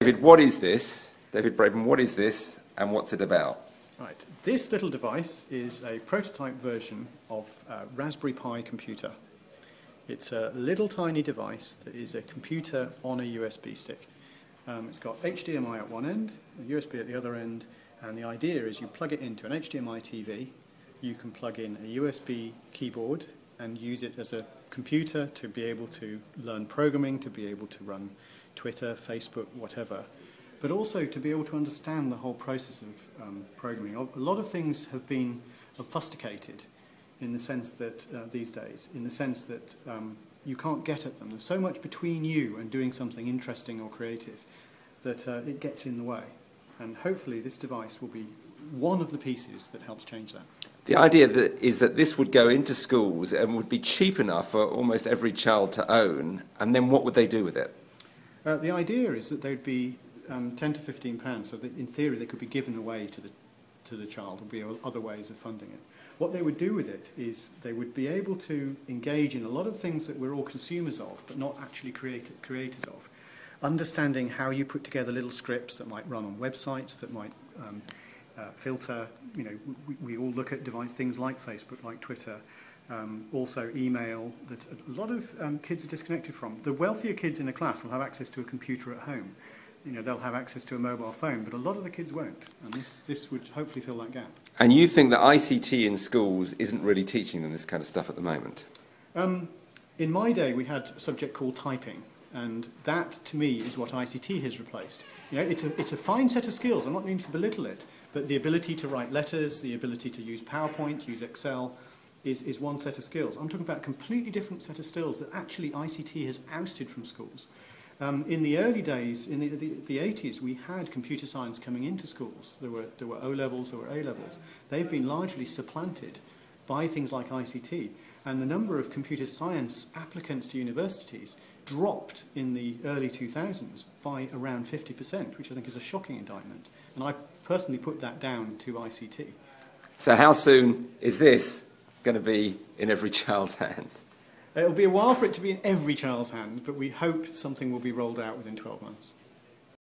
David, what is this? David Braben, what is this and what's it about? Right, this little device is a prototype version of a Raspberry Pi computer. It's a little tiny device that is a computer on a USB stick. It's got HDMI at one end, a USB at the other end, and the idea is you plug it into an HDMI TV, you can plug in a USB keyboard and use it as a computer to be able to learn programming, to be able to run Twitter, Facebook, whatever, but also to be able to understand the whole process of programming. A lot of things have been obfuscated in the sense that these days, in the sense that you can't get at them. There's so much between you and doing something interesting or creative that it gets in the way. And hopefully this device will be one of the pieces that helps change that. The idea is that this would go into schools and would be cheap enough for almost every child to own, and then what would they do with it? The idea is that they'd be 10 to 15 pounds, so that in theory they could be given away to the child. There would be other ways of funding it. What they would do with it is they would be able to engage in a lot of things that we're all consumers of, but not actually creators of. Understanding how you put together little scripts that might run on websites, that might filter, you know, we all look at things like Facebook, like Twitter, also email, that a lot of kids are disconnected from. The wealthier kids in the class will have access to a computer at home. You know, they'll have access to a mobile phone, but a lot of the kids won't, and this would hopefully fill that gap. And you think that ICT in schools isn't really teaching them this kind of stuff at the moment? In my day, we had a subject called typing, and that, to me, is what ICT has replaced. You know, it's a fine set of skills. I'm not meaning to belittle it, but the ability to write letters, the ability to use PowerPoint, use Excel, is one set of skills. I'm talking about a completely different set of skills that actually ICT has ousted from schools. In the early days, in the 80s, we had computer science coming into schools. There were O-levels, there were A-levels. They've been largely supplanted by things like ICT. And the number of computer science applicants to universities dropped in the early 2000s by around 50%, which I think is a shocking indictment. And I personally put that down to ICT. So how soon is this going to be in every child's hands? It'll be a while for it to be in every child's hands, but we hope something will be rolled out within 12 months.